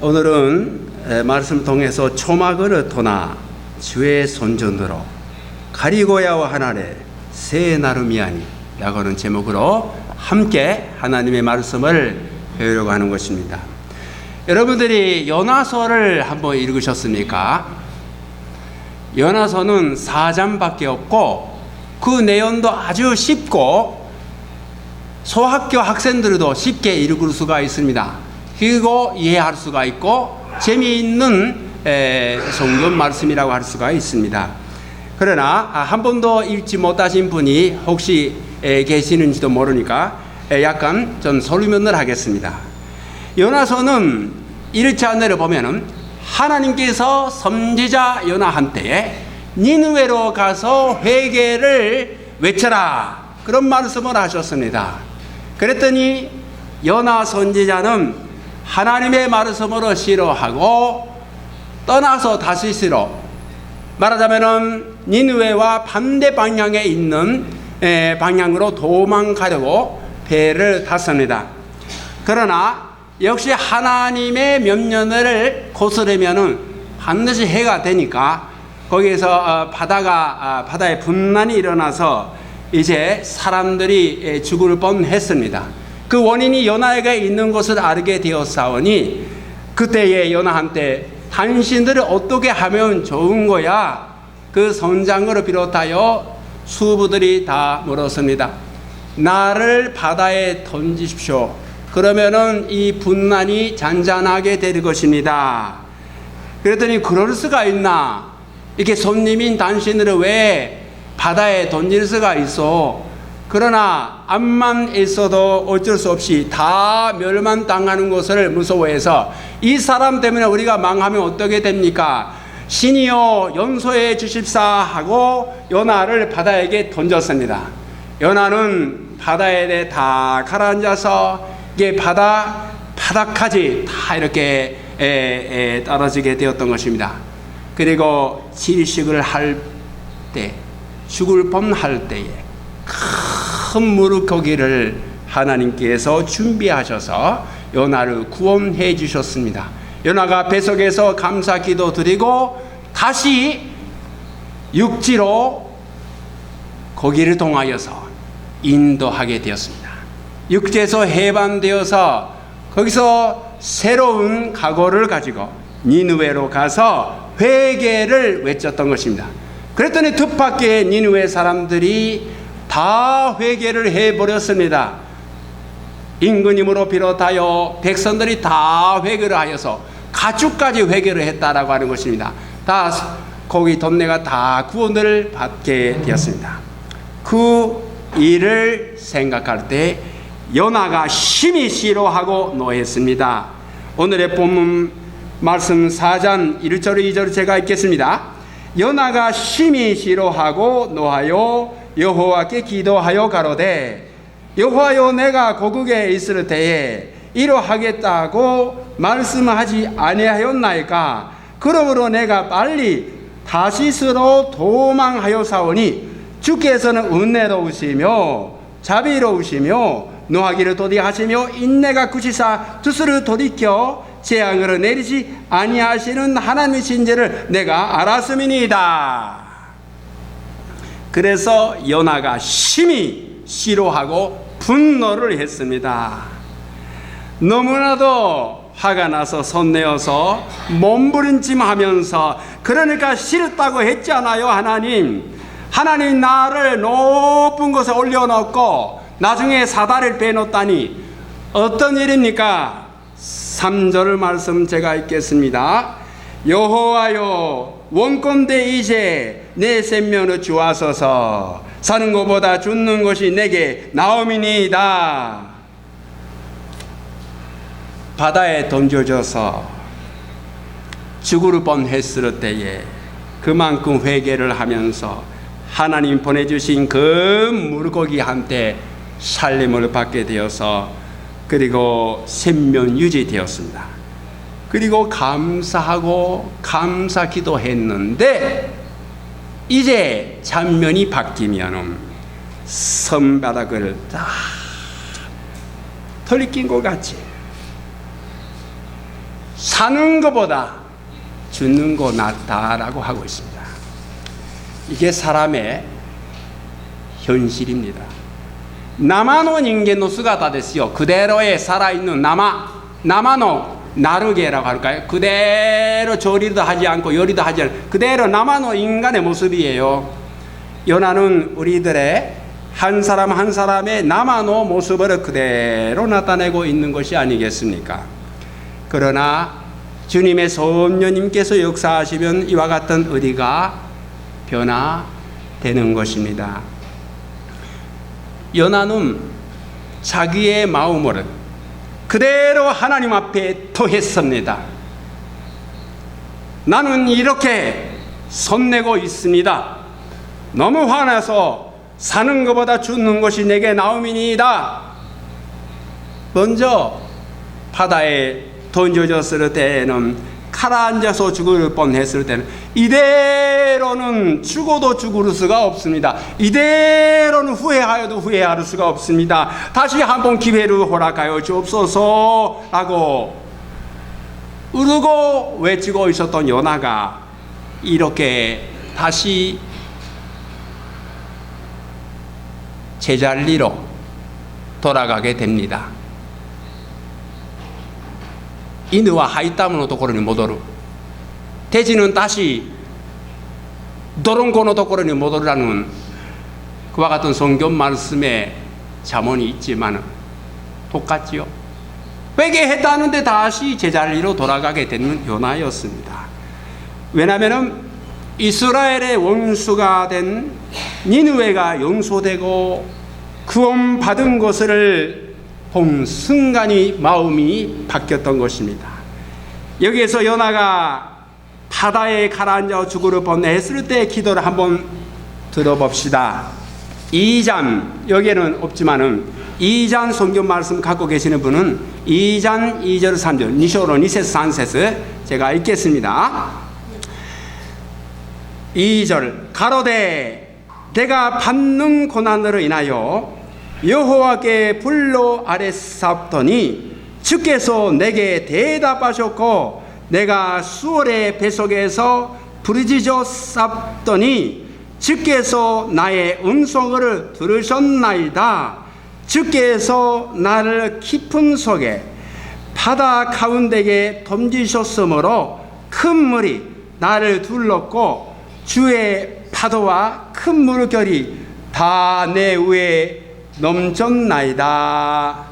오늘은 말씀을 통해서 초막을 떠나 주의 손전으로 가리고야와 하나래 새 나름이 아니 라고 하는 제목으로 함께 하나님의 말씀을 배우려고 하는 것입니다. 여러분들이 요나서를 한번 읽으셨습니까? 요나서는 4장밖에 없고 그 내용도 아주 쉽고 소학교 학생들도 쉽게 읽을 수가 있습니다. 그리고 이해할 수가 있고 재미있는 성경 말씀이라고 할 수가 있습니다. 그러나 한 번도 읽지 못하신 분이 혹시 계시는지도 모르니까 약간 좀 설명을 하겠습니다. 요나서는 1장을 보면은 하나님께서 선지자 요나한테 니느웨로 가서 회개를 외쳐라 그런 말씀을 하셨습니다. 그랬더니 요나 선지자는 하나님의 말씀으로 싫어하고 떠나서 다시스로 말하자면은 니느웨와 반대 방향에 있는 방향으로 도망가려고 배를 탔습니다. 그러나 역시 하나님의 명령을 거스르면은 반드시 해가 되니까 거기에서 바다에 분란이 일어나서 이제 사람들이 죽을 뻔했습니다. 그 원인이 요나에게 있는 것을 알게 되었사오니 그때에 요나한테 당신들을 어떻게 하면 좋은 거야? 그 선장을 비롯하여 수부들이 다 물었습니다. 나를 바다에 던지십시오. 그러면은 이 분란이 잔잔하게 될 것입니다. 그랬더니 그럴 수가 있나? 이렇게 손님인 당신들을 왜 바다에 던질 수가 있어? 그러나 암만 있어도 어쩔 수 없이 다 멸망당하는 것을 무서워해서 이 사람 때문에 우리가 망하면 어떻게 됩니까? 신이여 용서해 주십사 하고 요나를 바다에게 던졌습니다. 요나는 바다에 다 가라앉아서 이게 바닥까지 다 이렇게 떨어지게 되었던 것입니다. 그리고 질식을 할 때, 죽을 뻔할 때에 큰 물고기를 하나님께서 준비하셔서 요나를 구원해 주셨습니다. 요나가 뱃속에서 감사 기도 드리고 다시 육지로 거기를 통하여서 인도하게 되었습니다. 육지에서 해방되어서 거기서 새로운 각오를 가지고 니느웨로 가서 회개를 외쳤던 것입니다. 그랬더니 뜻밖의 니느웨 사람들이 다 회개를 해버렸습니다. 임금님으로 비롯하여 백성들이 다 회개를 하여서 가축까지 회개를 했다라고 하는 것입니다. 다 거기 동네가 다 구원을 받게 되었습니다. 그 일을 생각할 때 요나가 심히 싫어하고 노했습니다. 오늘의 본문 말씀 4장 1절 2절 제가 읽겠습니다. 요나가 심히 싫어하고 노하여 여호와께 기도하여 가로되 여호와여 내가 고국에 있을 때에 이러하겠다고 말씀하지 아니하였나이까? 그러므로 내가 빨리 다시스로 도망하여사오니 주께서는 은혜로우시며 자비로우시며 노하기를 도리하시며 인내가 굳이사 뜻을 돌이켜 재앙을 내리지 아니하시는 하나님이신지를 내가 알았음이니이다. 그래서 요나가 심히 싫어하고 분노를 했습니다. 너무나도 화가 나서 손내어서 몸부림침하면서 그러니까 싫다고 했잖아요. 하나님 나를 높은 곳에 올려놓고 나중에 사다리를 빼놓다니 어떤 일입니까? 3절 말씀 제가 읽겠습니다. 여호와여 원컨대 이제 내 생명을 주하소서. 사는 것보다 죽는 것이 내게 나음이니이다. 바다에 던져져서 죽을 뻔했을 때에 그만큼 회개를 하면서 하나님 보내주신 그 물고기한테 살림을 받게 되어서 그리고 생명 유지되었습니다. 그리고 감사하고 감사 기도했는데 이제 장면이 바뀌면은 손바닥을 다 털린 것 같이 사는 것보다 죽는 거 낫다라고 하고 있습니다. 이게 사람의 현실입니다. 나마노 인간의姿ですよ. 그대로의 살아있는 나마노 나르게라고 할까요? 그대로 조리도 하지 않고 요리도 하지 않고 그대로 나마노 인간의 모습이에요. 요나는 우리들의 한 사람 한 사람의 나마노 모습을 그대로 나타내고 있는 것이 아니겠습니까? 그러나 주님의 성령님께서 역사하시면 이와 같은 의리가 변화되는 것입니다. 요나는 자기의 마음을 그대로 하나님 앞에 토했습니다. 나는 이렇게 손내고 있습니다. 너무 화나서 사는 것보다 죽는 것이 내게 나음이니이다. 먼저 바다에 던져졌을 때에는 가라앉아서 죽을 뻔했을 때는 이대로는 죽어도 죽을 수가 없습니다. 이대로는 후회하여도 후회할 수가 없습니다. 다시 한번 기회를 허락하여 주옵소서 라고 울고 외치고 있었던 요나가 이렇게 다시 제자리로 돌아가게 됩니다. 이누와 하이타무의 ところに戻る. 돼지는 다시 도롱고의 ところに戻る라는 그와 같은 성경 말씀에 자문이 있지만 똑같지요. 회개했다는데 다시 제자리로 돌아가게 되는 요나였습니다. 왜냐하면 이스라엘의 원수가 된 니느웨가 용서되고 구원받은 것을 본 순간이 마음이 바뀌었던 것입니다. 여기에서 요나가 바다에 가라앉아 죽을 뻔했을 때 기도를 한번 들어봅시다. 2장 여기에는 없지만은 2장 성경 말씀 갖고 계시는 분은 2장 2절 3절 니쇼로 니세스 산세스 제가 읽겠습니다. 2절 가로되 내가 받는 고난으로 인하여 여호와께 불로 아뢰사옵더니 주께서 내게 대답하셨고 내가 수월의 뱃속에서 부르짖었사옵더니 주께서 나의 음성을 들으셨나이다. 주께서 나를 깊은 속에 바다 가운데에 던지셨으므로 큰 물이 나를 둘렀고 주의 파도와 큰 물결이 다 내 위에 넘쳤나이다.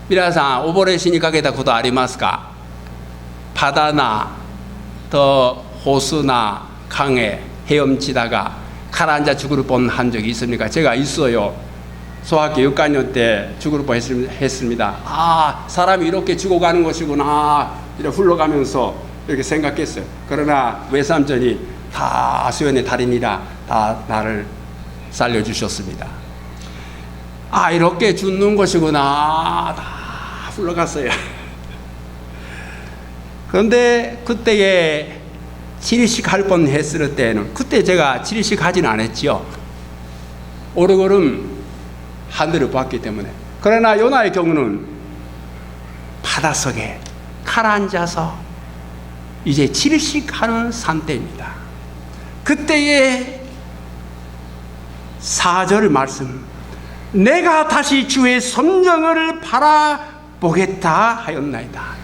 皆さん溺れ死にかけたことありますか? 바다나 더 호수나 강에 헤엄치다가 가라앉아 죽을 뻔한 적이 있습니까? 제가 있어요. 소학교 6학년 때 죽을 뻔했습니다. 아, 사람이 이렇게 죽어가는 것이구나 이렇게 흘러가면서 이렇게 생각했어요. 그러나 외삼촌이 다 수연의 달인이라 다 나를 살려주셨습니다. 아, 이렇게 죽는 것이구나 다 흘러갔어요. 그런데 그때에 칠식 할 뻔했을 때는 그때 제가 칠식 하진 않았지요. 오르걸음 하늘을 봤기 때문에. 그러나 요나의 경우는 바닷속에 가라앉아서 이제 칠식하는 상태입니다. 그때의 4절 말씀, 내가 다시 주의 성령을 바라보겠다 하였나이다.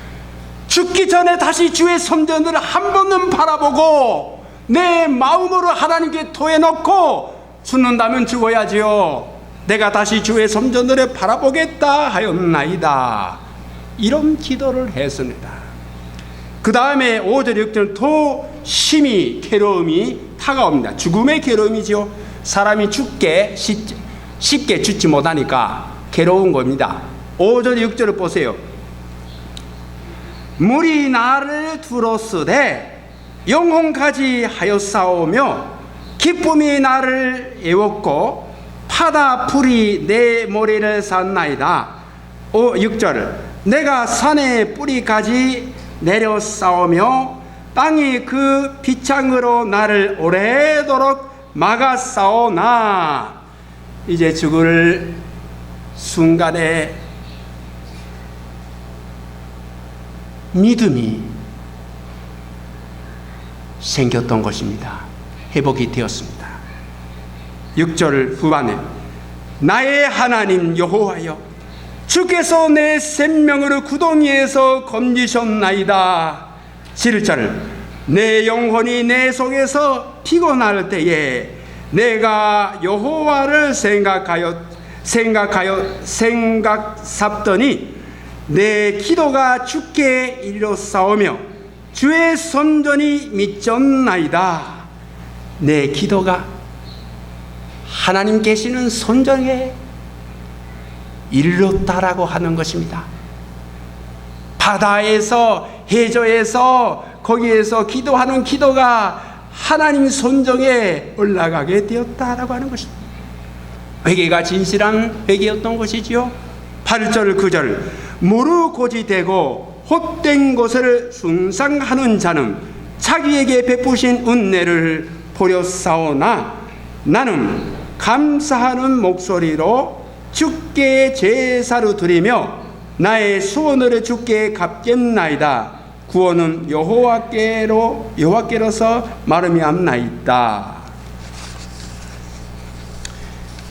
죽기 전에 다시 주의 성전을 한 번은 바라보고 내 마음으로 하나님께 토해놓고 죽는다면 죽어야지요. 내가 다시 주의 성전을 바라보겠다 하였나이다. 이런 기도를 했습니다. 그 다음에 5절 6절 더 심히 괴로움이 다가옵니다. 죽음의 괴로움이죠. 사람이 쉽게 죽지 못하니까 괴로운 겁니다. 5절 6절을 보세요. 물이 나를 둘었으되 영혼까지 하였사오며 기쁨이 나를 애웠고 파다 풀이 내 머리를 샀나이다. 6절 내가 산의 뿌리까지 내려싸우며 땅이 그 비창으로 나를 오래도록 막아싸우나. 이제 죽을 순간에 믿음이 생겼던 것입니다. 회복이 되었습니다. 6절 후반에 나의 하나님 여호와여 주께서 내 생명을 구덩이에서 건지셨나이다. 7절 내 영혼이 내 속에서 피곤할 때에 내가 여호와를 생각삼더니 내 기도가 주께 이르렀사오며 주의 선전이 미쳤나이다. 내 기도가 하나님 계시는 선전에 이르렀다라고 하는 것입니다. 바다에서 해저에서 거기에서 기도하는 기도가 하나님 선정에 올라가게 되었다라고 하는 것입니다. 회개가 진실한 회개였던 것이지요. 8절 9절 무릇 고지되고 헛된 것을 숭상하는 자는 자기에게 베푸신 은혜를 보렸사오나 나는 감사하는 목소리로 주께 제사를 드리며 나의 소원을 주께 갚겠나이다. 구원은 여호와께로서 말미암나이다.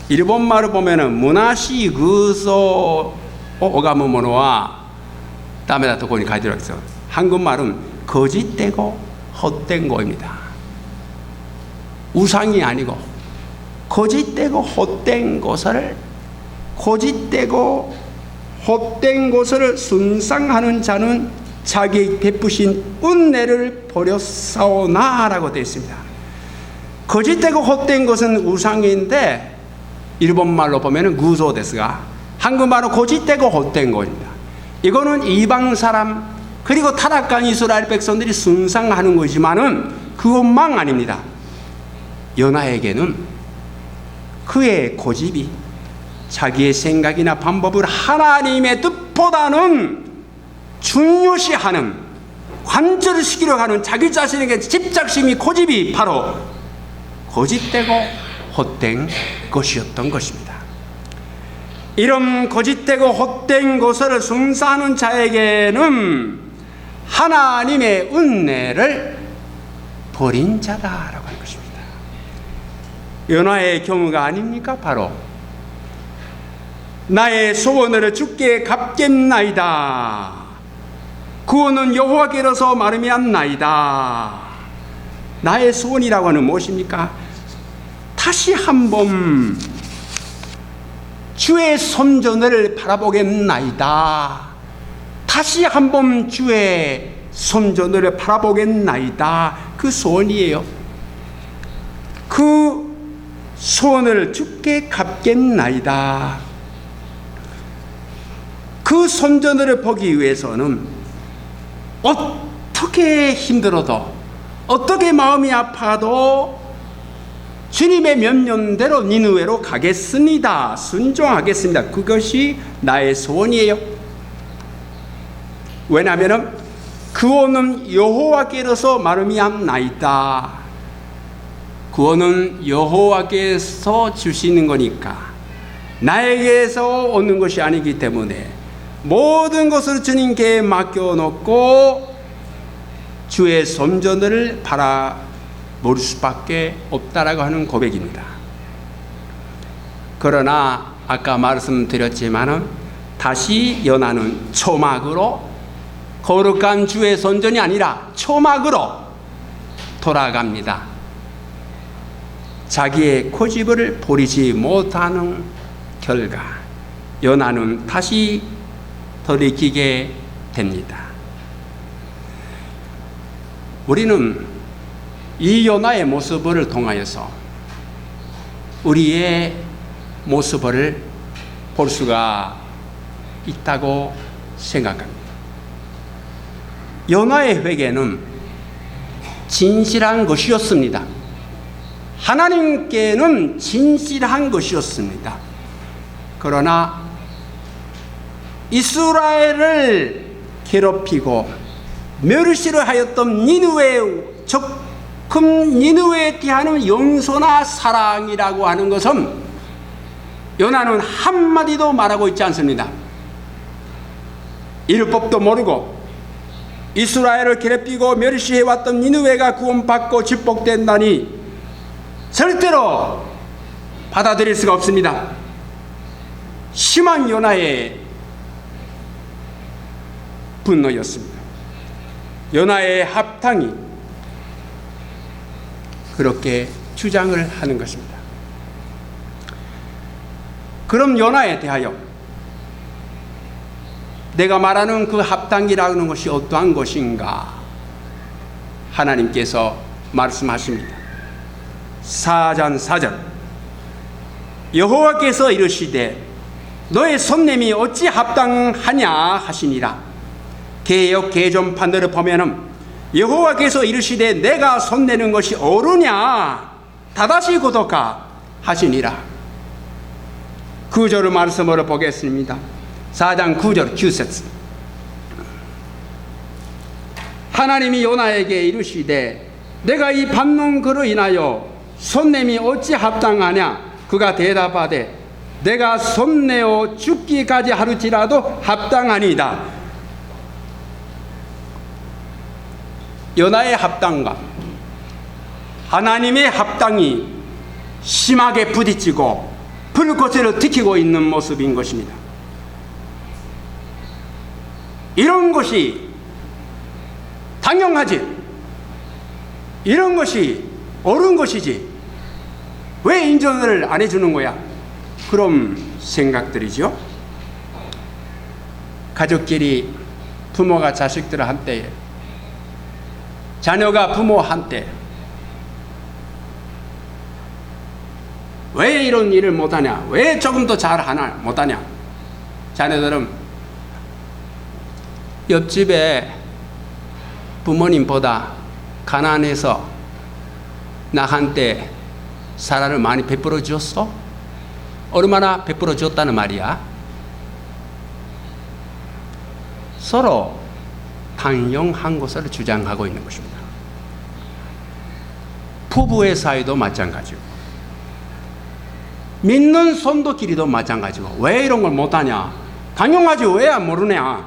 일본말을 보면은 무나시 그소 오가모모노와 다음에다 또 거기 가지고 있어. 한국말은 거짓되고 헛된 거입니다. 우상이 아니고 거짓되고 헛된 것을 숭상하는 자는 자기 베푸신 은혜를 버렸사오나라고 되어 있습니다. 거짓되고 헛된 것은 우상인데 일본말로 보면은 구조 데스가 한국말로 거짓되고 헛된 것입니다. 이거는 이방 사람 그리고 타락한 이스라엘 백성들이 숭상하는 것이지만은 그것만 아닙니다. 요나에게는 그의 고집이 자기의 생각이나 방법을 하나님의 뜻보다는 중요시하는 관철시키려 하는 자기 자신에게 집착심이 고집이 바로 거짓되고 헛된 것이었던 것입니다. 이런 거짓되고 헛된 것을 숭상하는 자에게는 하나님의 은혜를 버린 자다라고 하는 것입니다. 요나의 경우가 아닙니까? 바로 나의 소원을 주께 갚겠나이다. 구원은 여호와께로서 말미암나이다. 나의 소원이라고 하는 무엇입니까? 다시 한번 주의 선전을 바라보겠나이다. 다시 한번 주의 선전을 바라보겠나이다. 그 소원이에요. 그 소원을 주께 갚겠나이다. 그 선전을 보기 위해서는 어떻게 힘들어도 어떻게 마음이 아파도 주님의 명령대로 니느웨로 가겠습니다. 순종하겠습니다. 그것이 나의 소원이에요. 왜냐하면 구원은 여호와께로서 말미암나이다. 구원은 여호와께서 주시는 거니까 나에게서 오는 것이 아니기 때문에 모든 것을 주님께 맡겨놓고 주의 선전을 바라볼 수밖에 없다라고 하는 고백입니다. 그러나 아까 말씀드렸지만은 다시 요나는 초막으로 거룩한 주의 선전이 아니라 초막으로 돌아갑니다. 자기의 고집을 버리지 못하는 결과 요나는 다시 돌이키게 됩니다. 우리는 이 요나의 모습을 통하여서 우리의 모습을 볼 수가 있다고 생각합니다. 요나의 회개는 진실한 것이었습니다. 하나님께는 진실한 것이었습니다. 그러나 이스라엘을 괴롭히고 멸시를 하였던 니느웨에 대한 용서나 사랑이라고 하는 것은 요나는 한마디도 말하고 있지 않습니다. 율법도 모르고 이스라엘을 괴롭히고 멸시해왔던 니느웨가 구원받고 축복된다니 절대로 받아들일 수가 없습니다. 심한 요나의 분노였습니다. 요나의 합당이 그렇게 주장을 하는 것입니다. 그럼 요나에 대하여 내가 말하는 그 합당이라는 것이 어떠한 것인가? 하나님께서 말씀하십니다. 4장 4절 여호와께서 이르시되 너의 손냄이 어찌 합당하냐 하시니라. 개역 개정판대로 보면은 여호와께서 이르시되 내가 손내는 것이 옳으냐 다다시 고독하 하시니라. 9절의 말씀으로 보겠습니다. 4장 9절 9節하나님이 요나에게 이르시되 내가 이 받는 그로 인하여 손냄이 어찌 합당하냐. 그가 대답하되 내가 손내어 죽기까지 하루치라도 합당하니이다. 요나의 합당과 하나님의 합당이 심하게 부딪히고 불꽃을 지키고 있는 모습인 것입니다. 이런 것이 당연하지, 이런 것이 옳은 것이지 왜 인정을 안 해주는 거야? 그런 생각들이죠. 가족끼리 부모가 자식들한테, 자녀가 부모한테 왜 이런 일을 못하냐, 왜 조금 더 잘하나 못하냐. 자녀들은 옆집에 부모님보다 가난해서 나한테 사랑을 많이 베풀어 주었어? 얼마나 베풀어 주었다는 말이야? 서로 당연한 것을 주장하고 있는 것입니다. 부부의 사이도 마찬가지고 믿는 성도끼리도 마찬가지고 왜 이런 걸 못하냐, 당연하지 왜 모르냐,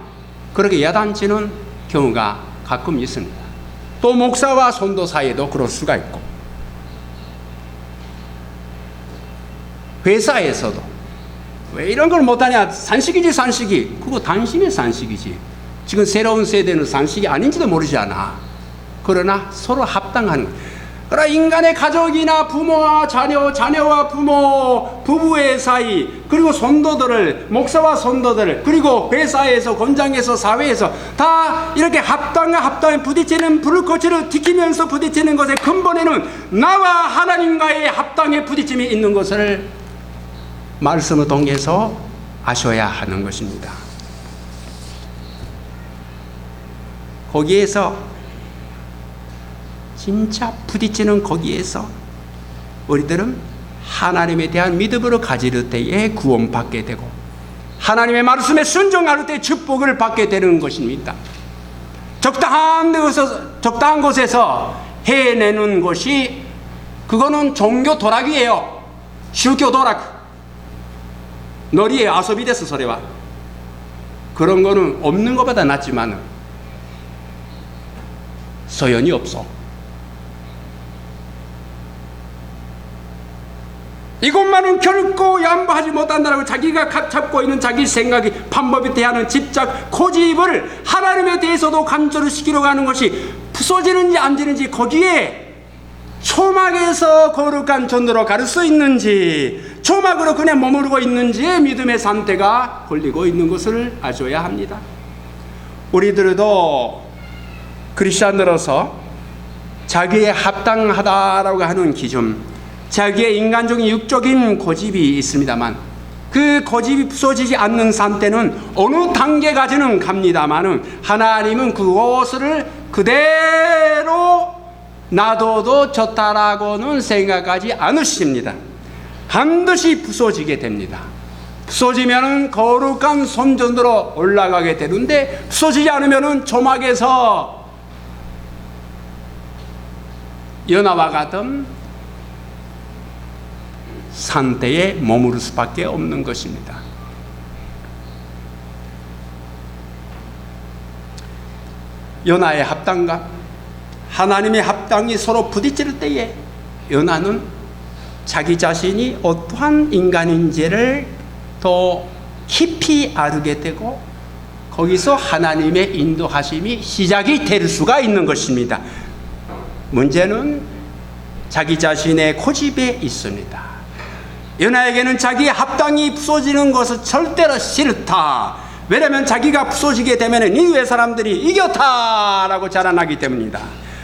그렇게 야단치는 경우가 가끔 있습니다. 또 목사와 성도 사이에도 그럴 수가 있고 회사에서도 왜 이런 걸 못하냐, 산식이지 산식이. 그거 당신의 산식이지. 지금 새로운 세대는 산식이 아닌지도 모르지 않아. 그러나 서로 합당하는 거예요. 그러나 인간의 가족이나 부모와 자녀, 자녀와 부모, 부부의 사이, 그리고 성도들을, 목사와 성도들, 그리고 회사에서, 공장에서, 사회에서 다 이렇게 합당에 부딪히는 불꽃을 지키면서 부딪히는 것의 근본에는 나와 하나님과의 합당의 부딪힘이 있는 것을 말씀을 통해서 아셔야 하는 것입니다. 거기에서 진짜 부딪히는 거기에서 우리들은 하나님에 대한 믿음으로 가질 때에 구원받게 되고 하나님의 말씀에 순종할 때 축복을 받게 되는 것입니다. 적당한 곳에서 해내는 것이 그거는 종교 도락이에요.宗教 도락. 놀이에 아소비 됐어. 소리와 그런 거는 없는 것보다 낫지만 소연이 없어. 이것만은 결코 양보하지 못한다라고 자기가 갖잡고 있는 자기 생각이, 방법에 대한 집착, 고집을 하나님에 대해서도 간절히 시키려고 하는 것이 부서지는지 안 지는지, 거기에 초막에서 거룩한 전도로 갈 수 있는지, 초막으로 그냥 머무르고 있는지의 믿음의 상태가 걸리고 있는 것을 아셔야 합니다. 우리들도 크리스찬으로서 자기의 합당하다라고 하는 기준, 자기의 인간적인 육적인 고집이 있습니다만 그 고집이 부서지지 않는 상태는 어느 단계까지는 갑니다만 하나님은 그것을 그대로 놔둬도 좋다라고는 생각하지 않으십니다. 반드시 부서지게 됩니다. 부서지면 거룩한 선전으로 올라가게 되는데 부서지지 않으면 조막에서 연하와 같은 상태에 머무를 수밖에 없는 것입니다. 요나의 합당과 하나님의 합당이 서로 부딪힐 때에 요나는 자기 자신이 어떠한 인간인지를 더 깊이 알게 되고 거기서 하나님의 인도하심이 시작이 될 수가 있는 것입니다. 문제는 자기 자신의 고집에 있습니다. 요나에게는 자기의 합당이 부서지는 것은 절대로 싫다. 왜냐하면 자기가 부서지게 되면 니느웨 사람들이 이겼다라고 자랑하기 때문이다.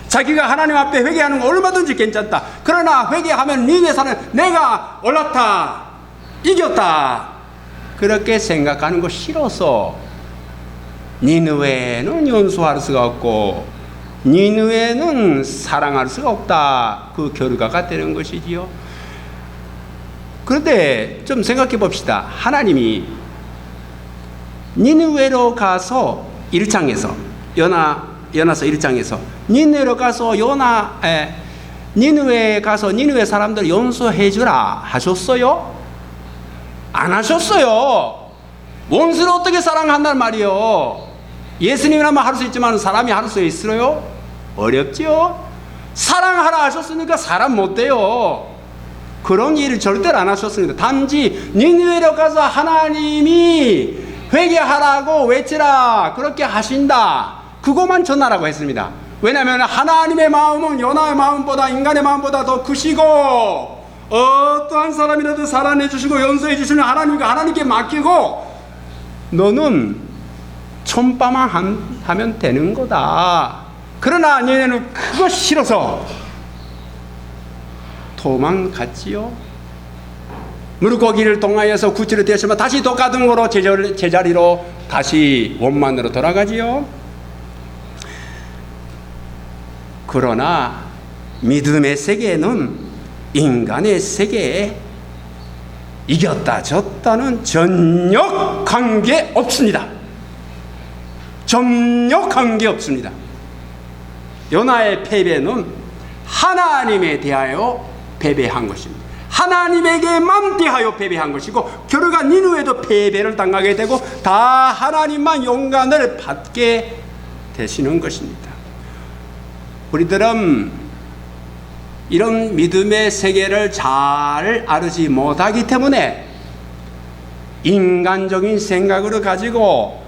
자기가 하나님 앞에 회개하는 거 얼마든지 괜찮다. 그러나 회개하면 니느웨 사람 내가 올랐다, 이겼다, 그렇게 생각하는 거 싫어서 니느웨는 용서할 수가 없고 니느웨는 사랑할 수가 없다. 그 결과가 되는 것이지요. 그런데 좀 생각해 봅시다. 하나님이 니느웨로 가서 1장에서 요나서 1장에서 니느웨로 가서 니느웨에 가서 니느웨 사람들 용서해 주라 하셨어요? 안 하셨어요. 원수를 어떻게 사랑한단 말이요? 예수님이라면 할 수 있지만 사람이 할 수 있어요? 어렵죠. 사랑하라 하셨으니까 사람 못 돼요. 그런 일을 절대로 안 하셨습니다. 단지 니느웨로 가서 하나님이 회개하라고 외치라 그렇게 하신다, 그것만 전하라고 했습니다. 왜냐하면 하나님의 마음은 요나의 마음보다 인간의 마음보다 더 크시고 어떠한 사람이라도 사랑해 주시고 용서해 주시는 하나님과 하나님께 맡기고 너는 촌바만 하면 되는 거다. 그러나 얘네는 그거 싫어서 도망갔지요. 물고기를 통하여서 구치를 되었지만 다시 똑같은 거로 제자리로 다시 원만으로 돌아가지요. 그러나 믿음의 세계는 인간의 세계에 이겼다 졌다는 전혀 관계 없습니다. 전혀 관계 없습니다. 요나의 패배는 하나님에 대하여 패배한 것입니다. 하나님에게만 대하여 패배한 것이고 결과 니느웨도 패배를 당하게 되고 다 하나님만 영광을 받게 되시는 것입니다. 우리들은 이런 믿음의 세계를 잘 알지 못하기 때문에 인간적인 생각을 가지고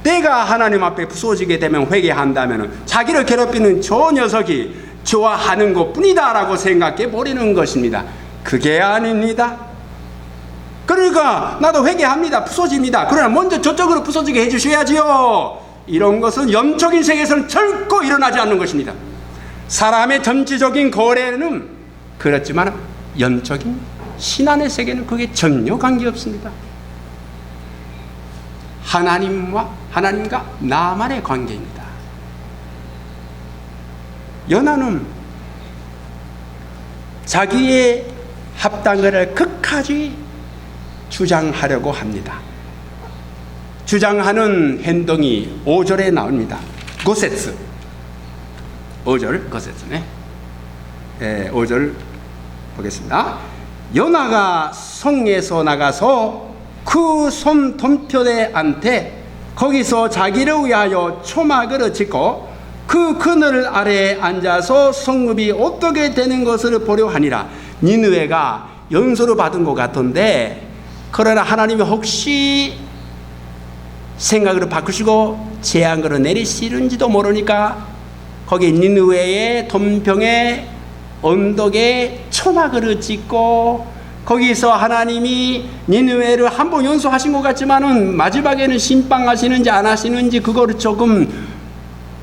내가 하나님 앞에 부서지게 되면 회개한다면 자기를 괴롭히는 저 녀석이 좋아하는 것뿐이다 라고 생각해 버리는 것입니다. 그게 아닙니다. 그러니까 나도 회개합니다, 부서집니다. 그러나 먼저 저쪽으로 부서지게 해주셔야지요. 이런 것은 영적인 세계에서는 결코 일어나지 않는 것입니다. 사람의 전지적인 거래는 그렇지만 영적인 신앙의 세계는 그게 전혀 관계없습니다. 하나님과 나만의 관계입니다. 요나는 자기의 합당을 끝까지 주장하려고 합니다. 주장하는 행동이 5절에 나옵니다. 고세츠 5절 거세츠네. 5절 보겠습니다. 요나가 성에서 나가서 그 손 덤표대한테 거기서 자기를 위하여 초막을 짓고 그 그늘 아래에 앉아서 성읍이 어떻게 되는 것을 보려 하니라. 니느웨가 연소를 받은 것 같은데 그러나 하나님이 혹시 생각을 바꾸시고 재앙을 내리시는지도 모르니까 거기 니느웨의 덤병에 언덕에 초막을 짓고 거기서 하나님이 니느웨를 한번 연소하신 것 같지만은 마지막에는 심판하시는지 안 하시는지 그거를 조금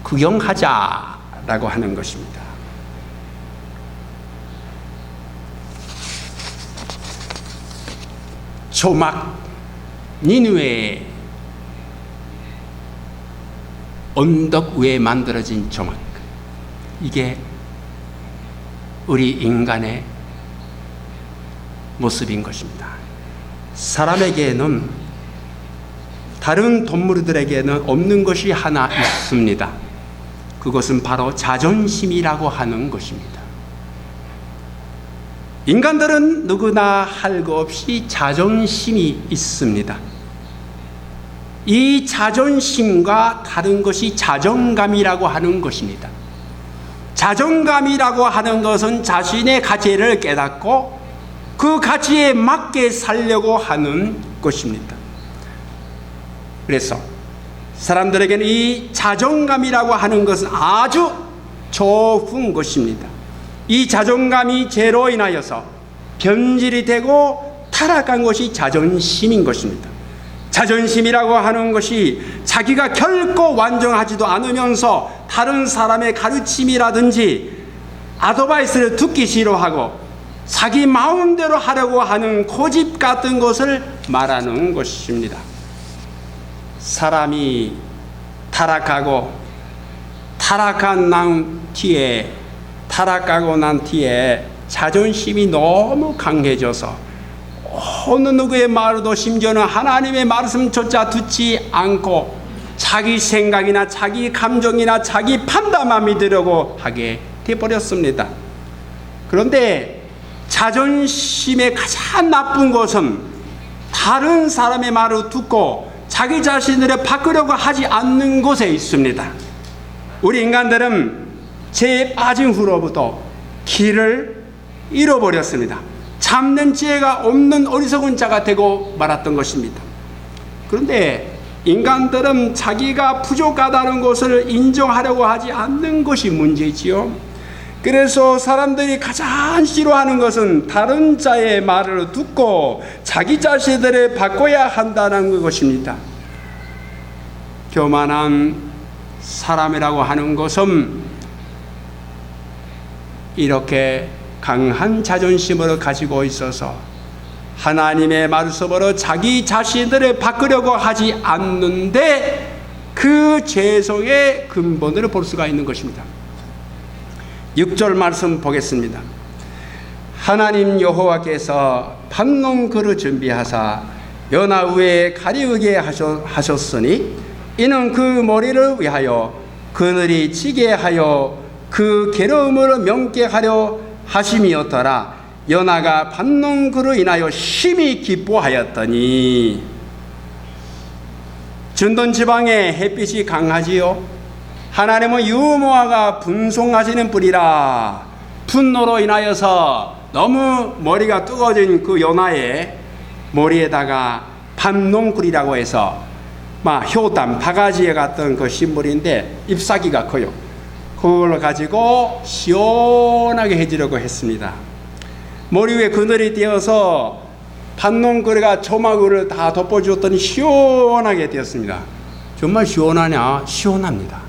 구경하자라고 하는 것입니다. 초막, 니느웨의 언덕 위에 만들어진 초막, 이게 우리 인간의 모습인 것입니다. 사람에게는, 다른 동물들에게는 없는 것이 하나 있습니다. 그것은 바로 자존심이라고 하는 것입니다. 인간들은 누구나 할 것 없이 자존심이 있습니다. 이 자존심과 다른 것이 자존감이라고 하는 것입니다. 자존감이라고 하는 것은 자신의 가치를 깨닫고 그 가치에 맞게 살려고 하는 것입니다. 그래서 사람들에게는 이 자존감이라고 하는 것은 아주 좋은 것입니다. 이 자존감이 죄로 인하여서 변질이 되고 타락한 것이 자존심인 것입니다. 자존심이라고 하는 것이 자기가 결코 완전하지도 않으면서 다른 사람의 가르침이라든지 아드바이스를 듣기 싫어하고 자기 마음대로 하려고 하는 고집 같은 것을 말하는 것입니다. 사람이 타락하고 타락하고 난 뒤에 자존심이 너무 강해져서 어느 누구의 말도 심지어는 하나님의 말씀조차 듣지 않고 자기 생각이나 자기 감정이나 자기 판단만 믿으려고 하게 되어버렸습니다. 그런데 자존심의 가장 나쁜 것은 다른 사람의 말을 듣고 자기 자신을 바꾸려고 하지 않는 곳에 있습니다. 우리 인간들은 죄에 빠진 후로부터 길을 잃어버렸습니다. 참는 지혜가 없는 어리석은 자가 되고 말았던 것입니다. 그런데 인간들은 자기가 부족하다는 것을 인정하려고 하지 않는 것이 문제지요. 그래서 사람들이 가장 싫어하는 것은 다른 자의 말을 듣고 자기 자신들을 바꿔야 한다는 것입니다. 교만한 사람이라고 하는 것은 이렇게 강한 자존심을 가지고 있어서 하나님의 말씀으로 자기 자신들을 바꾸려고 하지 않는데 그 죄성의 근본을 볼 수가 있는 것입니다. 6절 말씀 보겠습니다. 하나님 여호와께서 판논그릇 준비하사 연화 위에 가리우게 하셨으니 이는 그 머리를 위하여 그늘이 지게 하여 그 괴로움을 명케 하려 하심이었더라. 연하가 판논그로 인하여 심히 기뻐하였더니. 준돈 지방에 햇빛이 강하지요. 하나님은 유모아가 분송하시는 뿌리라. 분노로 인하여서 너무 머리가 뜨거워진 그 연하의 머리에다가 판논굴이라고 해서 효단, 바가지에 같던 그 식물인데 잎사귀가 커요. 그걸 가지고 시원하게 해주려고 했습니다. 머리 위에 그늘이 띄어서 판논굴이가 조막을 다 덮어주었더니 시원하게 되었습니다. 정말 시원하냐? 시원합니다.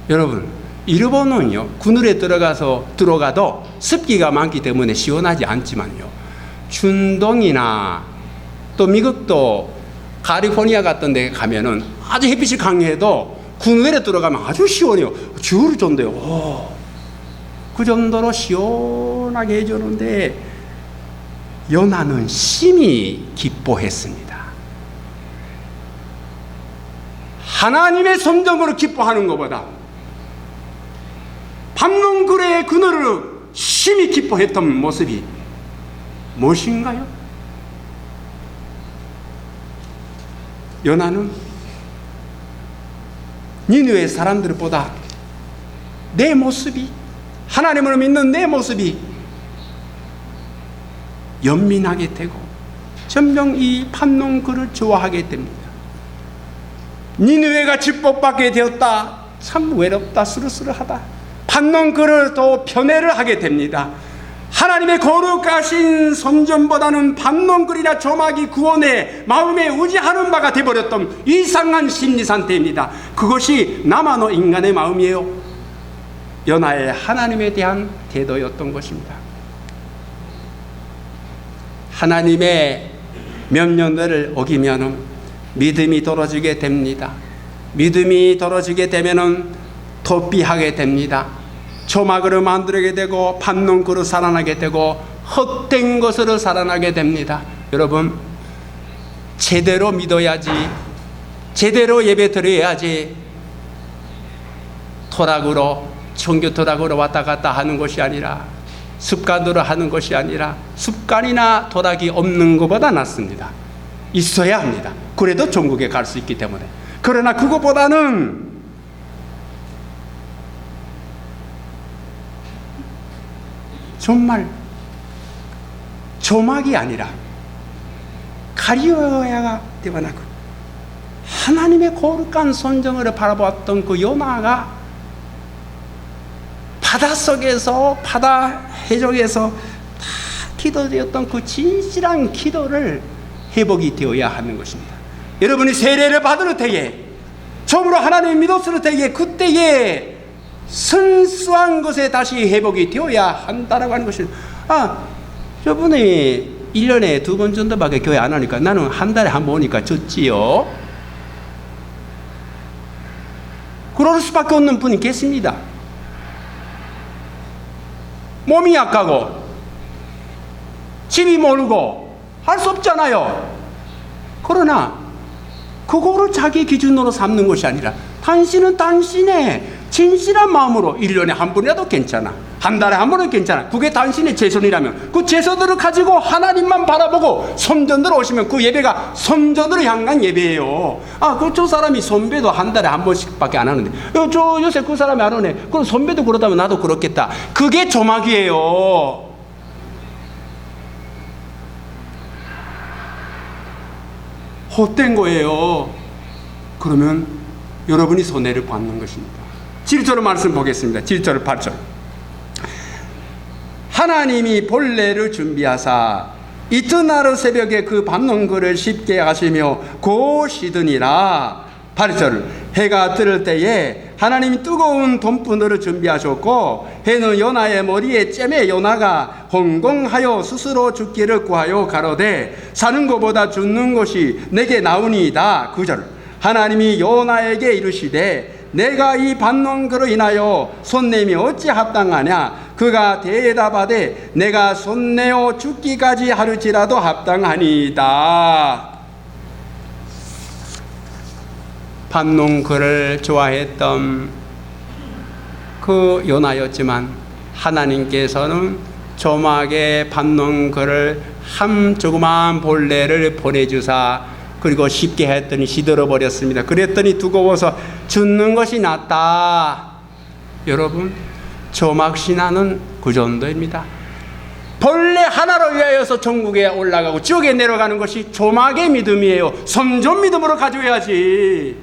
여러분, 일본은요 그늘에 들어가도 습기가 많기 때문에 시원하지 않지만요, 준동이나 또 미국도 캘리포니아 같은 데 가면은 아주 햇빛이 강해도 그늘에 들어가면 아주 시원해요. 죽을 정도요. 그 정도로 시원하게 해주는데 연하는 심히 기뻐했습니다. 하나님의 선정으로 기뻐하는 것보다 판논굴의 그늘을 심히 기뻐했던 모습이 무엇인가요? 연하는 니느웨 사람들보다 내 모습이, 하나님을 믿는 내 모습이 연민하게 되고 점점 이 판논굴을 좋아하게 됩니다. 니느웨가 축복받게 되었다. 참 외롭다, 쓰르쓰르하다. 판논굴을 더 편애를 하게 됩니다. 하나님의 거룩하신 선전보다는 판논굴이나 조막이 구원에 마음에 의지하는 바가 되어버렸던 이상한 심리 상태입니다. 그것이 나만의 인간의 마음이에요. 연하의 하나님에 대한 태도였던 것입니다. 하나님의 명령들을 어기면 믿음이 떨어지게 됩니다. 믿음이 떨어지게 되면 도피하게 됩니다. 조막으로 만들게 되고 판논굴로 살아나게 되고 헛된 것으로 살아나게 됩니다. 여러분, 제대로 믿어야지, 제대로 예배 드려야지 토락으로, 종교 토락으로 왔다 갔다 하는 것이 아니라, 습관으로 하는 것이 아니라 습관이나 토락이 없는 것보다 낫습니다. 있어야 합니다. 그래도 천국에 갈 수 있기 때문에. 그러나 그것보다는 정말 조막이 아니라 가리어야 되어나고 하나님의 거룩한 선정을 바라보았던 그 요나가 바닷속에서 바다 해적에서 다 기도되었던 그 진실한 기도를 회복이 되어야 하는 것입니다. 여러분이 세례를 받을 때에 처음으로 하나님을 믿었을 때에 그때에 순수한 것에 다시 회복이 되어야 한다라고 하는 것입니다. 저분이 1년에 2번 정도밖에 교회 안 하니까 나는 한 달에 한 번 오니까 좋지요. 그럴 수밖에 없는 분이 계십니다. 몸이 약하고 집이 멀고 할 수 없잖아요. 그러나 그거를 자기 기준으로 삼는 것이 아니라 당신은 당신의 진실한 마음으로 1년에 한 번이라도 괜찮아, 한 달에 한 번은 괜찮아, 그게 당신의 제손이라면 그 제손들을 가지고 하나님만 바라보고 선전으로 오시면 그 예배가 선전으로 향한 예배예요. 저 사람이 선배도 한 달에 한 번씩밖에 안 하는데 저 요새 그 사람이 안 오네. 그럼 선배도 그렇다면 나도 그렇겠다. 그게 조막이에요. 헛된 거예요. 그러면 여러분이 손해를 받는 것입니다. 7절 말씀 보겠습니다. 7절 8절. 하나님이 본래를 준비하사 이튿날 새벽에 그 밟는 것을 쉽게 하시며 고시드니라. 8절. 해가 뜨를 때에 하나님이 뜨거운 돈분을 준비하셨고 해는 요나의 머리에 잼에 요나가 hon공하여 스스로 죽기를 구하여 가로되 사는 것보다 죽는 것이 내게 나으니이다. 9절. 하나님이 요나에게 이르시되 내가 이 밟는 그로 인하여 손냄이 어찌 합당하냐. 그가 대답하되 내가 손내어 죽기까지 하루지라도 합당하니이다. 밟는 그를 좋아했던 그 요나였지만 하나님께서는 조막에 밟는 그를 한 조그마한 본래를 보내주사 그리고 쉽게 했더니 시들어 버렸습니다. 그랬더니 두고워서 죽는 것이 낫다. 여러분, 조막 신앙은 그 정도입니다. 본래 하나로 위하여서 천국에 올라가고 지옥에 내려가는 것이 조막의 믿음이에요. 선전 믿음으로 가져야지.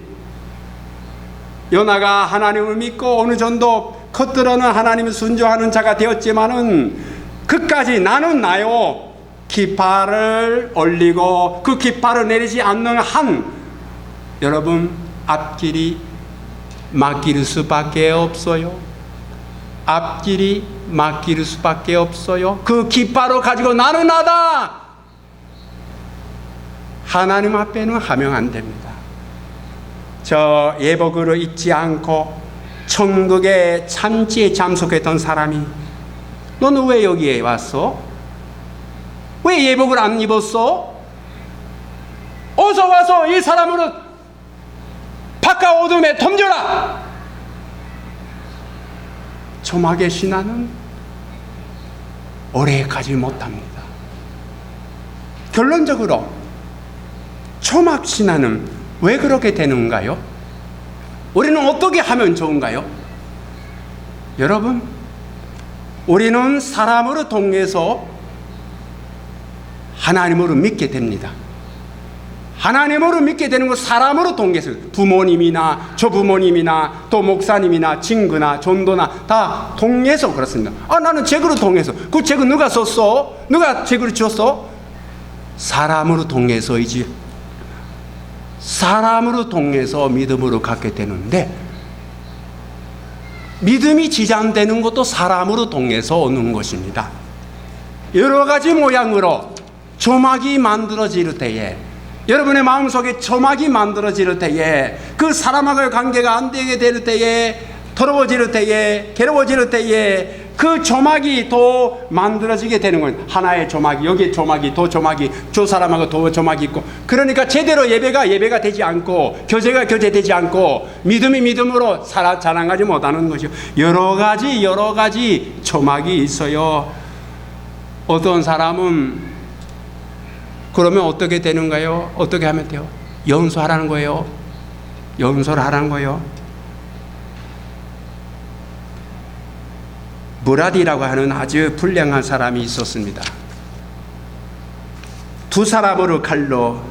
요나가 하나님을 믿고 어느 정도 겉으로는 하나님을 순종하는 자가 되었지만은 그까지 나는 나요. 깃발을 올리고 그 깃발을 내리지 않는 한 여러분 앞길이 막힐 수밖에 없어요. 앞길이 막힐 수밖에 없어요. 그 깃발을 가지고 나는 나다. 하나님 앞에는 하면 안 됩니다. 저 예복을 잊지 않고 천국의 참지에 참석했던 사람이 너는 왜 여기에 왔어? 왜 예복을 안 입었어? 어서 와서 이 사람으로 바깥 어둠에 덤져라. 조막의 신앙은 오래 가지 못합니다. 결론적으로 조막 신앙은 왜 그렇게 되는가요? 우리는 어떻게 하면 좋은가요? 여러분, 우리는 사람으로 통해서 하나님으로 믿게 됩니다. 하나님으로 믿게 되는 건 사람으로 통해서 부모님이나 조부모님이나 또 목사님이나 친구나 전도나 다 통해서 그렇습니다. 나는 책으로 통해서. 그 책은 누가 썼어? 누가 책을 줬어? 사람으로 통해서이지. 사람으로 통해서 믿음으로 갖게 되는데 믿음이 지장되는 것도 사람으로 통해서 오는 것입니다. 여러 가지 모양으로 조막이 만들어질 때에 여러분의 마음속에 조막이 만들어질 때에 그 사람하고의 관계가 안 되게 될 때에 더러워질 때에 괴로워질 때에 그 조막이 또 만들어지게 되는 거예요. 하나의 조막이 여기 조막이 또 조막이 저 사람하고 또 조막이 있고 그러니까 제대로 예배가 되지 않고 교제가 교제되지 않고 믿음이 믿음으로 자랑하지 못하는 것이요. 여러 가지 조막이 있어요. 어떤 사람은 그러면 어떻게 되는가요? 어떻게 하면 돼요? 용서하라는 거예요. 용서를 하라는 거예요. 무라디라고 하는 아주 불량한 사람이 있었습니다. 두 사람으로 칼로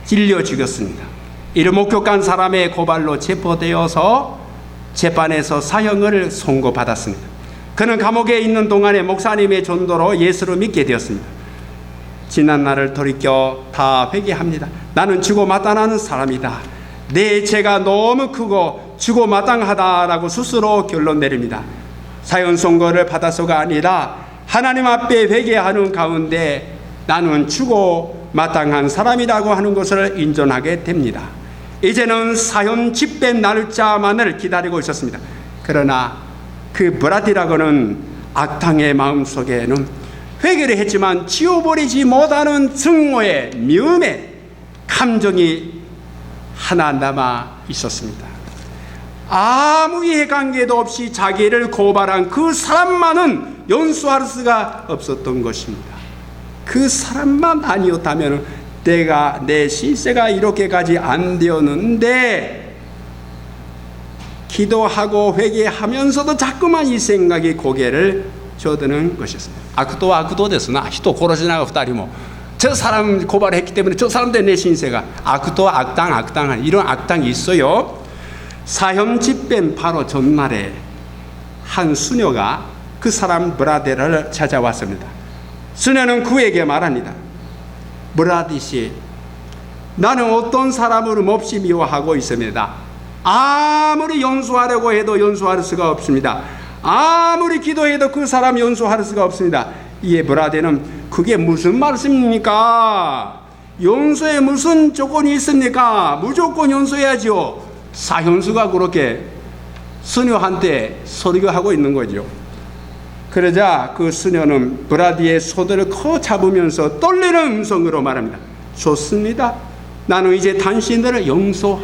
찔려 죽였습니다. 이를 목격한 사람의 고발로 체포되어서 재판에서 사형을 선고받았습니다. 그는 감옥에 있는 동안에 목사님의 전도로 예수를 믿게 되었습니다. 지난 날을 돌이켜 다 회개합니다. 나는 죽어 마땅한 사람이다. 내 죄가 너무 크고 죽어 마땅하다라고 스스로 결론 내립니다. 사형 선고를 받아서가 아니라 하나님 앞에 회개하는 가운데 나는 죽어 마땅한 사람이라고 하는 것을 인정하게 됩니다. 이제는 사형 집행 날짜만을 기다리고 있었습니다. 그러나 그 무라디라고는 악당의 마음속에는 회개를 했지만 지워버리지 못하는 증오의 미움의 감정이 하나 남아 있었습니다. 아무 이해관계도 없이 자기를 고발한 그 사람만은 용서할 수가 없었던 것입니다. 그 사람만 아니었다면 내 신세가 이렇게까지 안 되었는데, 기도하고 회개하면서도 자꾸만 이 생각이 고개를 저드는 것이었습니다. 악도 됐으나 히도 고로지나가 없다리모. 저 사람 고발했기 때문에 저 사람들 내 신세가 악당 이런 악당이 있어요. 사형 집행 바로 전날에 한 수녀가 그 사람 무라디를 찾아왔습니다. 수녀는 그에게 말합니다. 무라디씨, 나는 어떤 사람을 몹시 미워하고 있습니다. 아무리 용서하려고 해도 용서할 수가 없습니다. 아무리 기도해도 그 사람 용서할 수가 없습니다. 이에 무라디는 그게 무슨 말씀입니까? 용서에 무슨 조건이 있습니까? 무조건 용서해야죠. 사형수가 그렇게 수녀한테 설교하고 있는 거죠. 그러자 그 수녀는 무라디의 손을 커 잡으면서 떨리는 음성으로 말합니다. 좋습니다. 나는 이제 당신들을 용서